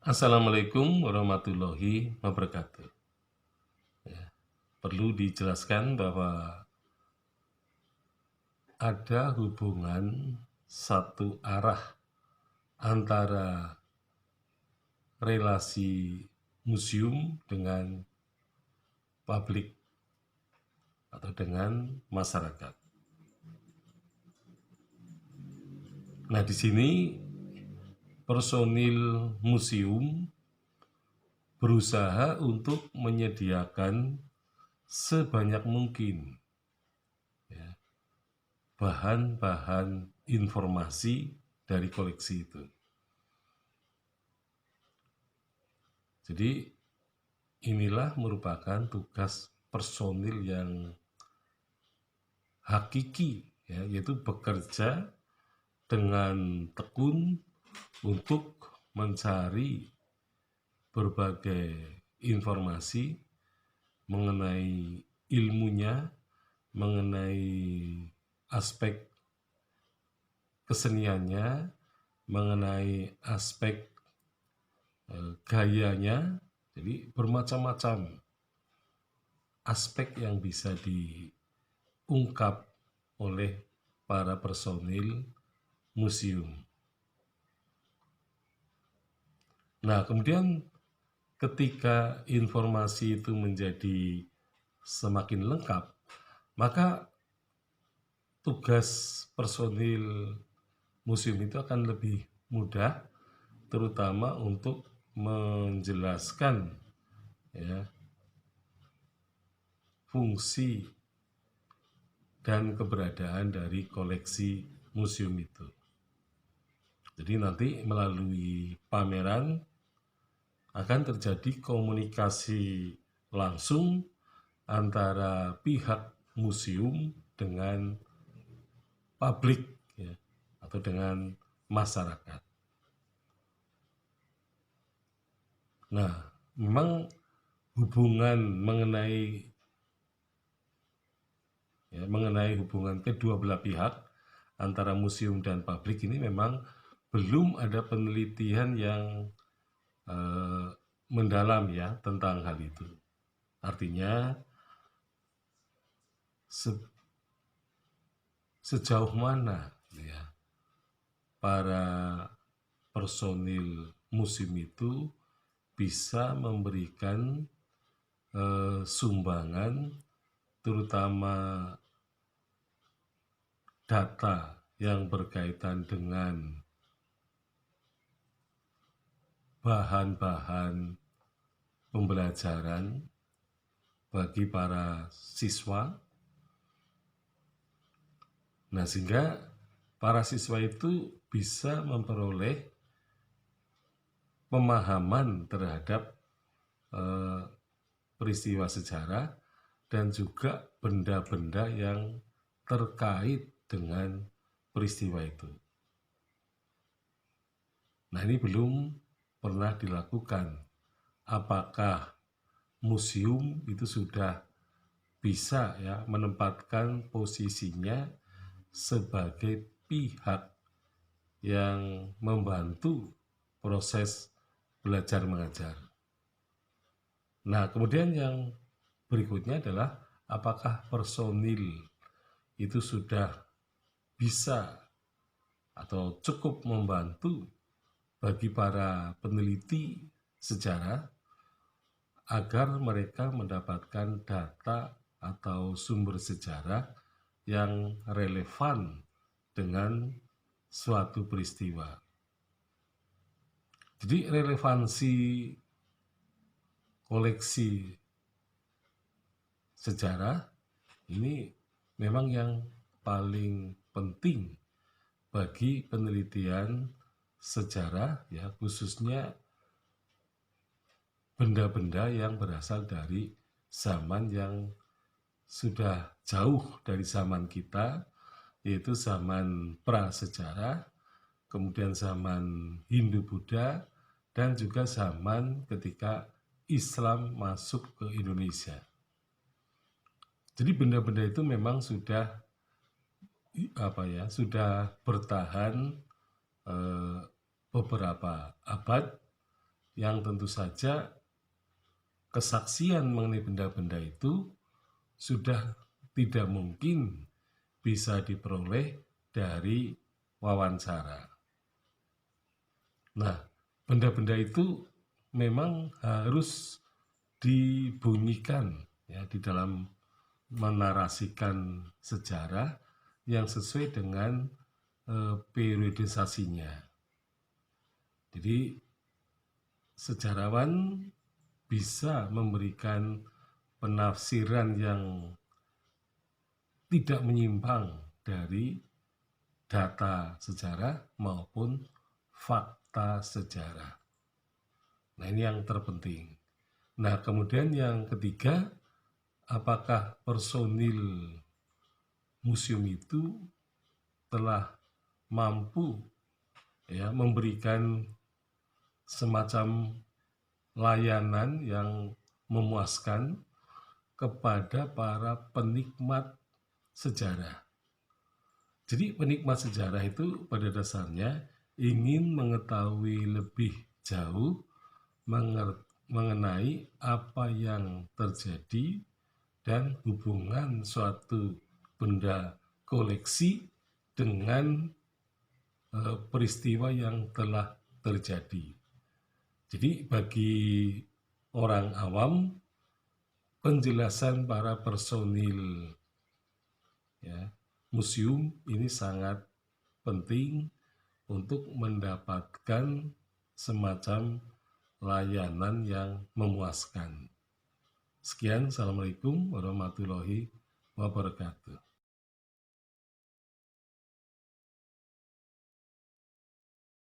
Assalamualaikum warahmatullahi wabarakatuh. Ya, perlu dijelaskan bahwa ada hubungan satu arah antara relasi museum dengan publik atau dengan masyarakat. Nah, di sini personil museum berusaha untuk menyediakan sebanyak mungkin bahan-bahan informasi dari koleksi itu. Jadi inilah merupakan tugas personil yang hakiki, yaitu bekerja dengan tekun untuk mencari berbagai informasi mengenai ilmunya, mengenai aspek keseniannya, mengenai aspek gayanya. Jadi bermacam-macam aspek yang bisa diungkap oleh para personil museum. Nah, kemudian ketika informasi itu menjadi semakin lengkap, maka tugas personil museum itu akan lebih mudah, terutama untuk menjelaskan fungsi dan keberadaan dari koleksi museum itu. Jadi nanti melalui pameran akan terjadi komunikasi langsung antara pihak museum dengan publik atau dengan masyarakat. Nah, memang hubungan mengenai hubungan kedua belah pihak antara museum dan publik ini memang belum ada penelitian yang mendalam tentang hal itu. Artinya sejauh mana para personil museum itu bisa memberikan sumbangan, terutama data yang berkaitan dengan bahan-bahan pembelajaran bagi para siswa. Nah, sehingga para siswa itu bisa memperoleh pemahaman terhadap peristiwa sejarah dan juga benda-benda yang terkait dengan peristiwa itu. Nah, ini belum pernah dilakukan. Apakah museum itu sudah bisa menempatkan posisinya sebagai pihak yang membantu proses belajar mengajar. Nah, kemudian yang berikutnya adalah apakah personil itu sudah bisa atau cukup membantu bagi para peneliti sejarah agar mereka mendapatkan data atau sumber sejarah yang relevan dengan suatu peristiwa. Jadi relevansi koleksi sejarah ini memang yang paling penting bagi penelitian sejarah, khususnya benda-benda yang berasal dari zaman yang sudah jauh dari zaman kita, yaitu zaman prasejarah, kemudian zaman Hindu-Buddha, dan juga zaman ketika Islam masuk ke Indonesia. Jadi benda-benda itu memang sudah bertahan beberapa abad yang tentu saja kesaksian mengenai benda-benda itu sudah tidak mungkin bisa diperoleh dari wawancara. Nah, benda-benda itu memang harus dibunyikan ya di dalam menarasikan sejarah yang sesuai dengan periodisasinya. Jadi sejarawan bisa memberikan penafsiran yang tidak menyimpang dari data sejarah maupun fakta sejarah. Nah, ini yang terpenting. Nah, kemudian yang ketiga, apakah personil museum itu telah mampu ya memberikan semacam layanan yang memuaskan kepada para penikmat sejarah. Jadi penikmat sejarah itu pada dasarnya ingin mengetahui lebih jauh mengenai apa yang terjadi dan hubungan suatu benda koleksi dengan peristiwa yang telah terjadi. Jadi bagi orang awam, penjelasan para personil ya, museum ini sangat penting untuk mendapatkan semacam layanan yang memuaskan. Sekian, Assalamualaikum warahmatullahi wabarakatuh.